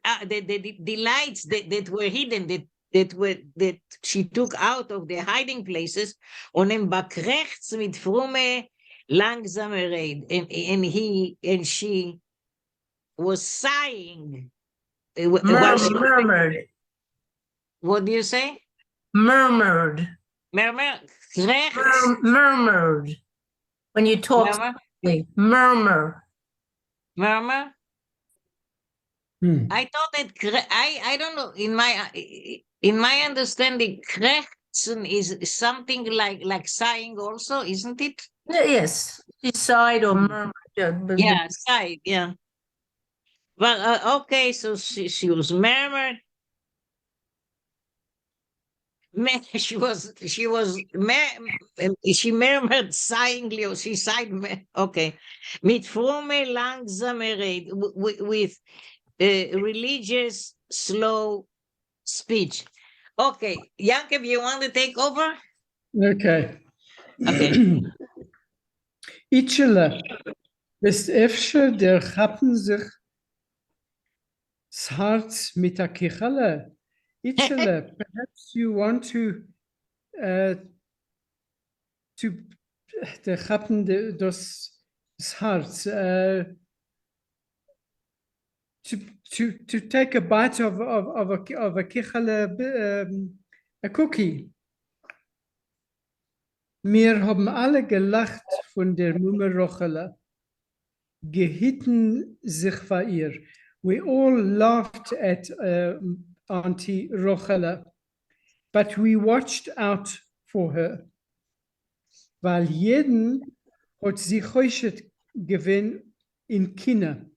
delights that were hidden, that she took out of the hiding places, und bakrechts mit frumme langzamerade, and she was sighing while she. Murmured. What do you say? Murmured. Murmur, krecht, Murmured. When you talk, murmur, softly, murmur. murmur. Hmm. I thought that I don't know. In my understanding, krächzen is something like sighing also, isn't it? Yes, she sighed or murmured. Yeah, sigh. Yeah. Well, okay. So she was murmured. She murmured sighingly, or she sighed. Okay, mit fromme langsame Rede, with religious slow speech. Okay, Yankov, you want to take over? Okay. Okay. Itchele, bist efsche der Chappen sich das Herz mit der Kichele. Itchele, perhaps you want uh, to der Chappen das Herz, to take a bite of a Kichele, a cookie. Wir haben alle gelacht von der Mumme Rochele, gehitten sich vor ihr. We all laughed at Auntie Rochele, but we watched out for her. Weil jeden hat sie heute gewinn in Kinder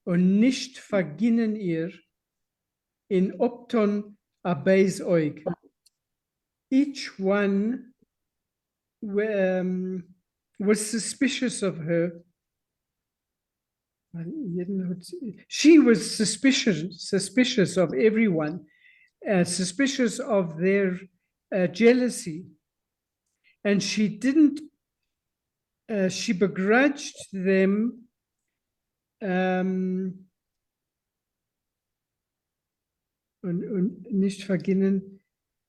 und nicht verginnen ihr in Opton abeis oig. Each one was suspicious of her. She was suspicious of everyone, suspicious of their jealousy. And she didn't, she begrudged them und nicht verginnen,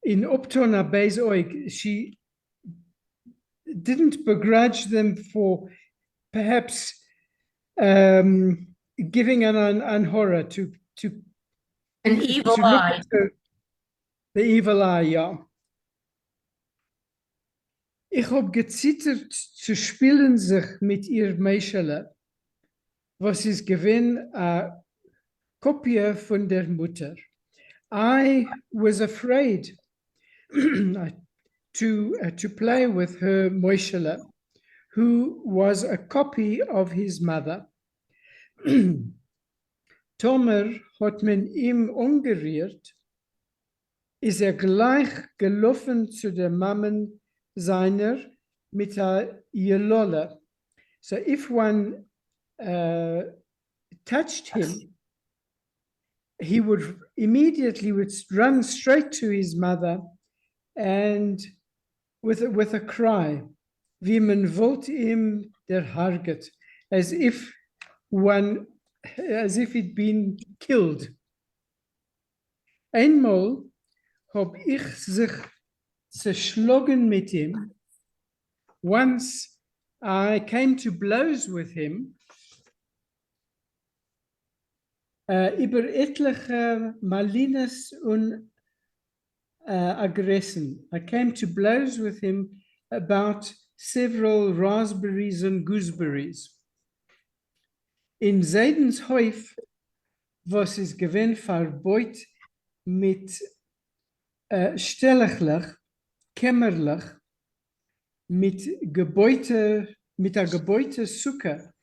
in Optona Beis Oig, she didn't begrudge them for perhaps giving an horror to An evil look eye. at the evil eye, ja. Ich hab gezittert zu spielen sich mit ihr Meischele, was ist gewinn a Kopie von der Mutter. I was afraid to play with her Moishele, who was a copy of his mother. Tomer hat man ihm umgerührt, ist gleich gelaufen zu der Mammen seiner mit der Jelolle. So if one touched him, he would immediately run straight to his mother and with a cry, wie man wollt ihm der Harget, as if he'd been killed. Einmal hab ich sich zerschlagen mit ihm. Once I came to blows with him über etliche Malines und Aggressen. I came to blows with him about several raspberries and gooseberries. In Seidens Häuf, was ist gewinn verbeut mit stelliglich, kämmerlich, mit a Gebäude Suppe,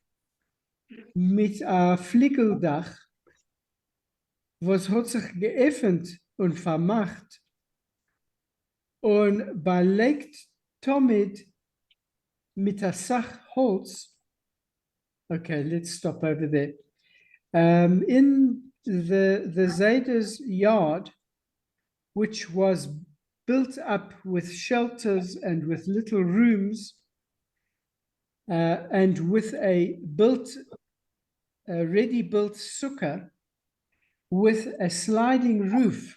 mit a Fliegeldach, was hat sich geöffnet und vermacht und belegt damit mit a Sach Holz. Okay, let's stop over there. In the Zayda's yard, which was built up with shelters and with little rooms, and with a ready-built sukkah with a sliding roof,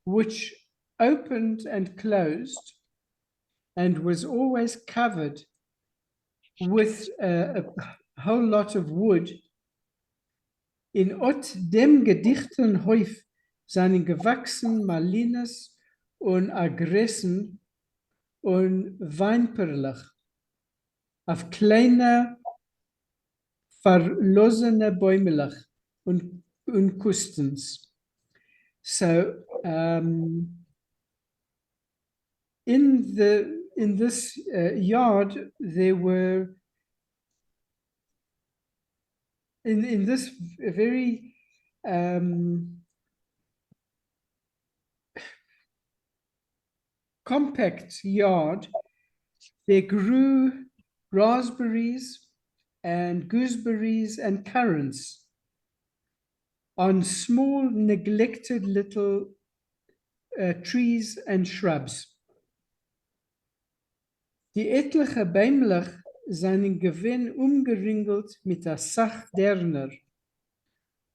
which opened and closed, and was always covered with a whole lot of wood. In ot dem gedichten Häuf seien gewachsen Malines und Agressen und Weinperlach auf kleine verlosene Bäumelach und Kustens. So in this yard there were in this very compact yard, there grew raspberries and gooseberries and currants on small neglected little trees and shrubs. Die etliche Bäumlach seinen Gewinn umgeringelt mit der Sach derner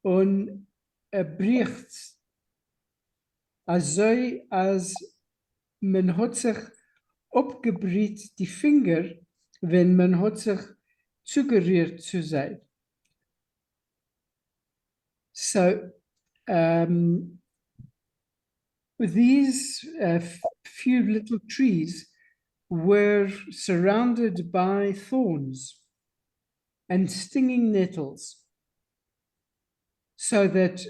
und bricht, also als man hat sich abgebrüht die Finger, wenn man hat sich zugerührt zu sein. So these few little trees were surrounded by thorns and stinging nettles, so that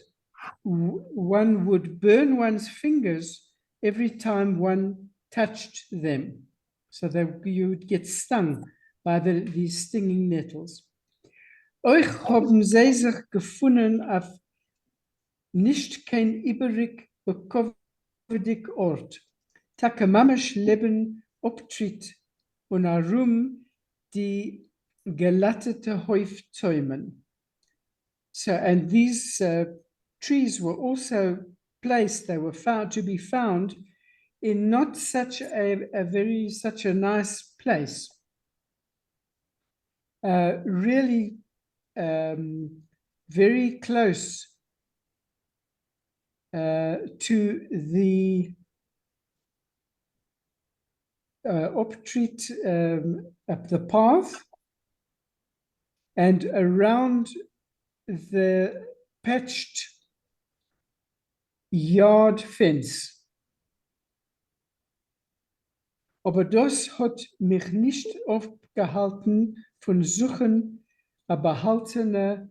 one would burn one's fingers every time one touched them, so that you would get stung by these stinging nettles. Euch haben sie sich gefunden auf nicht kein übrig bekovedig Ort. Takamamisch Leben optritt und herum die gelattete Häufzäumen. So, and these trees were also placed, they were found to be found in not such such a nice place. Really very close to the optreat up the path and around the patched yard fence. Aber das hat mich nicht aufgehalten von Suchen behaltene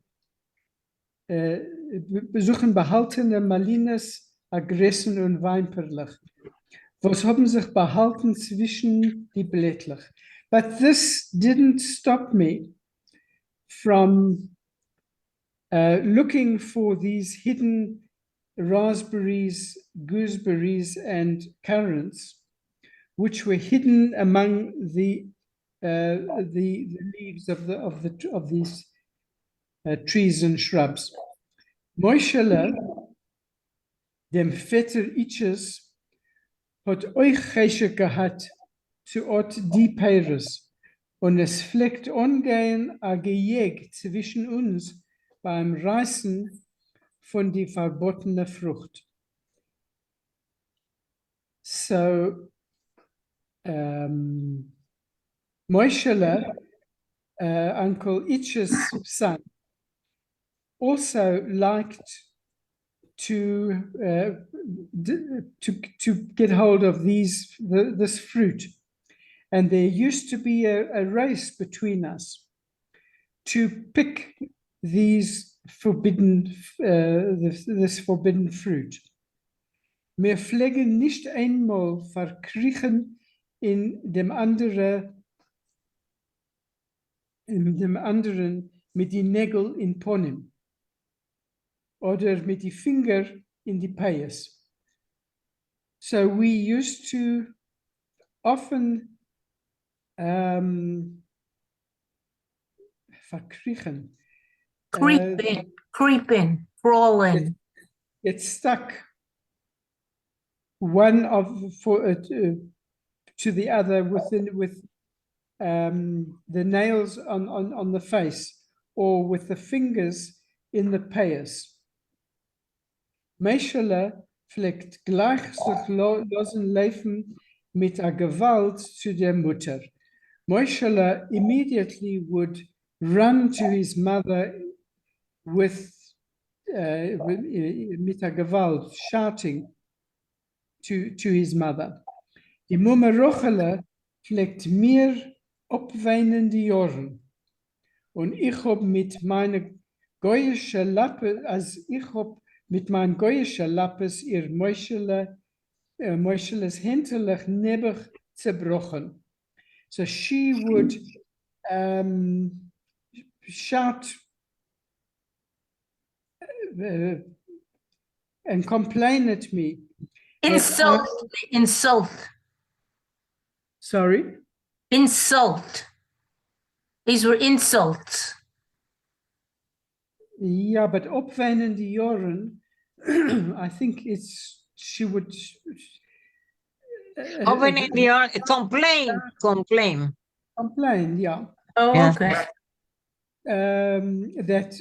Malines, Agressen und Weinperlach. Was haben sich behalten zwischen die Blättler. But this didn't stop me from looking for these hidden raspberries, gooseberries, and currants, which were hidden among the leaves of these trees and shrubs. Moishele, dem Vetter Itches, hat euch Gesche gehad zu Ort die Peires, und es fleckt ungern a Gejäg zwischen uns beim Reißen von die verbotene Frucht. So, Moishele, Uncle Itch's son, also liked to get hold of this fruit, and there used to be a race between us to pick these forbidden this forbidden fruit. Wir pflegen nicht einmal verkriechen in dem anderen mit die Nägel in Ponym oder mit die Finger in die Payas. So we used to often verkriechen. Creep in, crawl in. Get stuck one to the other with the nails on the face, or with the fingers in the payas. Meishele fleckt gleich sich losen Leifen mit der Gewalt zu der Mutter. Moishele immediately would run to his mother with mit der Gewalt, shouting to his mother. Die Mumme Rochele pflegt mir abweinende Jahren. Und ich hab mit meiner goyische Lappe, als ich hab mit meinen goyische Lappes ihr Moischeles hinterlich nebig zerbrochen. So she would shout and complain at me. Insult, insult, Sorry? insult. These were insults. Yeah, but opweinende Jahren, I think she would. Open in your complain. Complain, yeah. Oh, Yeah. okay. That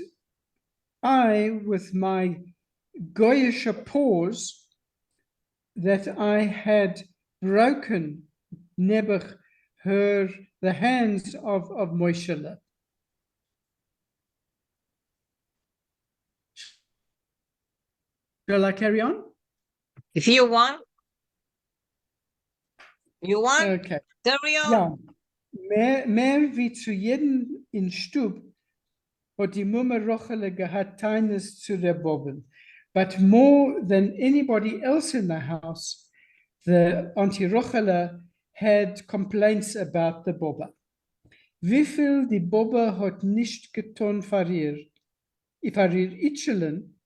I, with my goyish paws, that I had broken Nebuch the hands of Moishele. Shall I carry on? If you want, Okay. carry on. Ja, mehr wie zu jedem in Stub hat die Mumme Rochele gehad Teines zu der Bobbel. But more than anybody else in the house, the Auntie Rochele had complaints about the Bobba. Wie viel die Bobba hat nicht getan für ihr Itchelen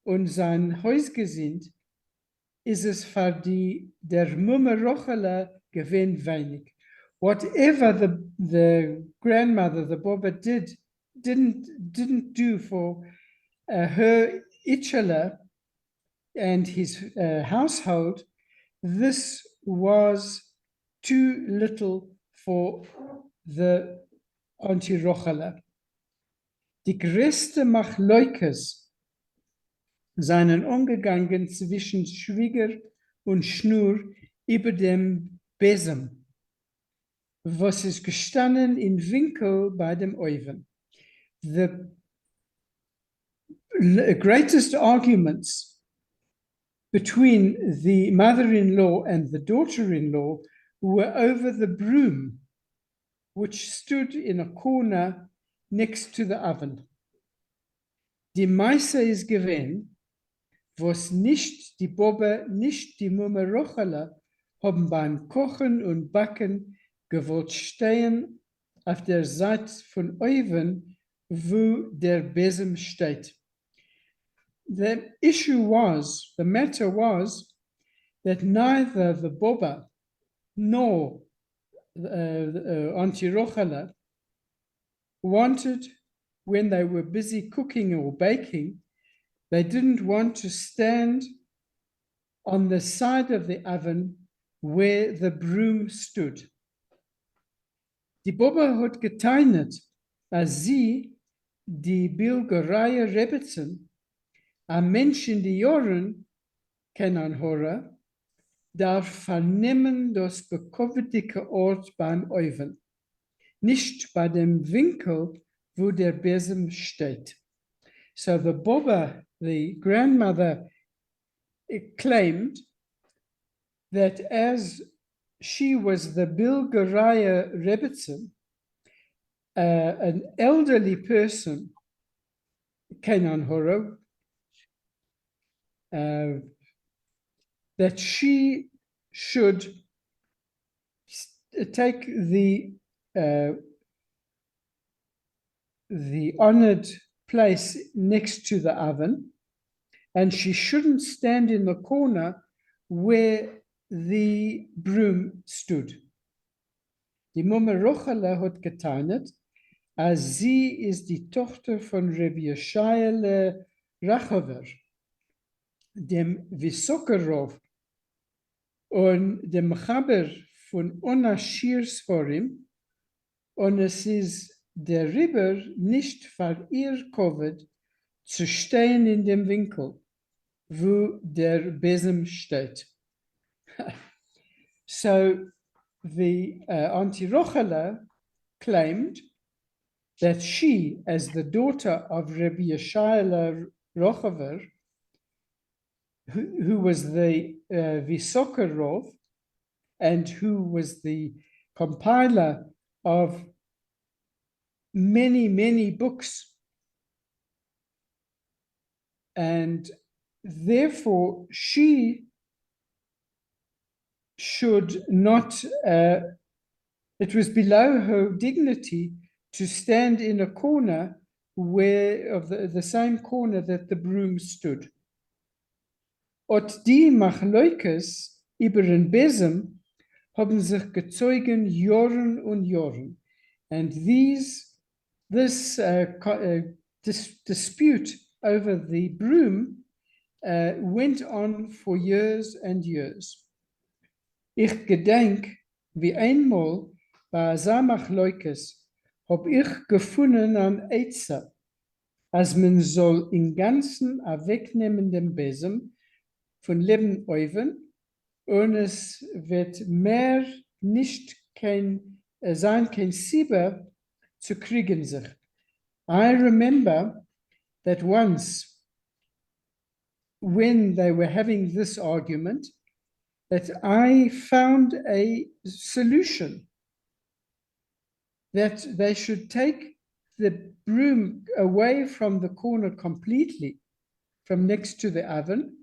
und sein Hausgesind, ist es für der Mumme Rochele gewinn wenig. Whatever the grandmother, the Bobba didn't do for her Itchele and his household, this was too little for the Auntie Rochele. Die größte Machleukes seien umgegangen zwischen Schwieger und Schnur über dem Besem, was ist gestanden im Winkel bei dem Euwen. The greatest arguments between the mother-in-law and the daughter-in-law were over the broom, which stood in a corner next to the oven. Die Meise ist gewesen, was nicht die Bobbe, nicht die Mumme Rochele haben beim Kochen und Backen gewollt stehen auf der Seite von Euwen, wo der Besem steht. The matter was that neither the Bobba nor Auntie Rochele wanted, when they were busy cooking or baking, they didn't want to stand on the side of the oven where the broom stood. Die Bobba hat geteinet, als sie, die Bilgerei Rebbetzin, ein Mensch in die Jahren kennen hören, darf vernehmen das bekovidike Ort beim Euwen, nicht bei dem Winkel, wo der Besem steht. So the Bobba, the grandmother, claimed that as she was the Bilgeraya Rebbetzin, an elderly person, Kenan Horo, that she should take the honored place next to the oven, and she shouldn't stand in the corner where the broom stood. Die Mumme Rochele hat geteinet, als sie ist die Tochter von Rabbi Yeshayele Rachover, dem Visokerov und dem Chaber von Ona Shirsforim, und es ist der Ribber nicht für ihr Covid zu stehen in dem Winkel, wo der Besem steht. So the Auntie Rochela claimed that she, as the daughter of Rabbi Yeshayla Rochover, who was the Visoker Rov, and who was the compiler of many, many books, and therefore she should not, it was below her dignity to stand in a corner where, of the same corner that the broom stood. Ot die Machloikes über den Besem haben sich gezeugen Jahren und Jahren. And this dispute over the broom went on for years and years. Ich gedenk, wie einmal bei Samach Leukes hab ich gefunden an Eiza, als man soll im Ganzen wegnehmen den Besem von Leben Euven, und es wird mehr nicht sein kein Sieber zu kriegen sich. I remember that once when they were having this argument, that I found a solution, that they should take the broom away from the corner completely, from next to the oven,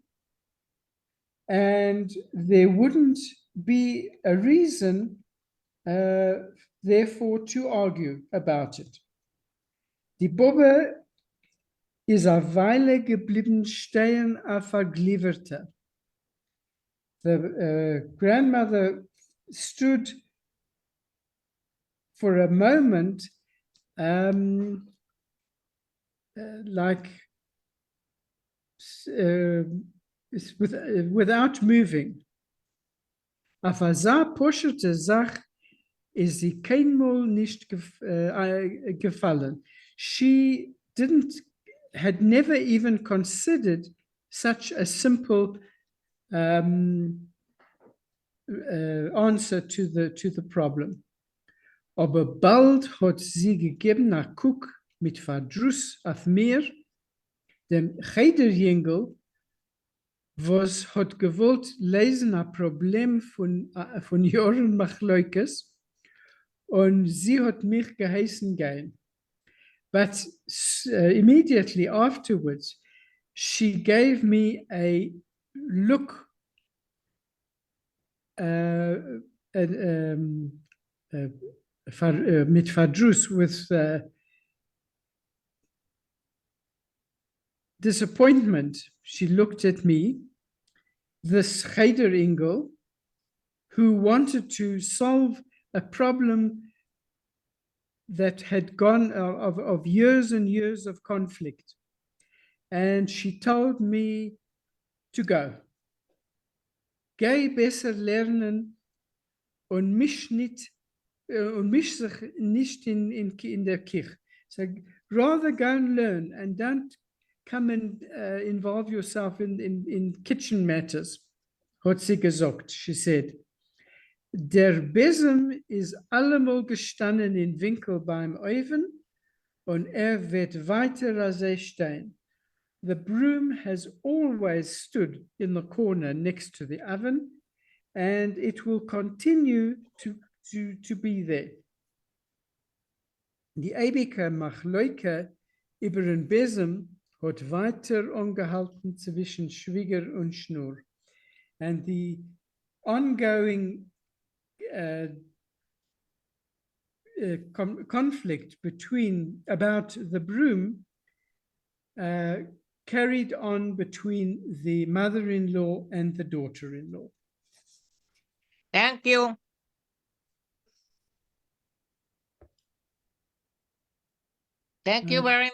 and there wouldn't be a reason, therefore, to argue about it. Die Bobbe is a Weile geblieben stehen a vergliederte. The grandmother stood for a moment like without moving. Auf a sa poschete Sach is sie keinmal nicht gefallen. She had never even considered such a simple answer to the problem. Aber bald hat sie gegeben nach Cook mit Verdruss auf mir, dem Heiderjengel, was hat gewollt lesen a Problem von Joren Machleukes, und sie hat mich geheißen gehen. But immediately afterwards, she gave me a look mit Verdruss, with disappointment. She looked at me, this Cheder Ingel, who wanted to solve a problem that had gone of years and years of conflict. And she told me to go. Geh besser lernen und mich sich nicht in der Kirche. So rather go and learn and don't come and involve yourself in kitchen matters. Hat sie gesagt, she said. Der Besem ist allemal gestanden in Winkel beim Oven, und wird weiter als stehen. The broom has always stood in the corner next to the oven, and it will continue to be there. Die ewige Machleuke über den Besem hat weiter angehalten zwischen Schwieger und Schnur. And the ongoing conflict about the broom carried on between the mother-in-law and the daughter-in-law. Thank you. Thank you very much.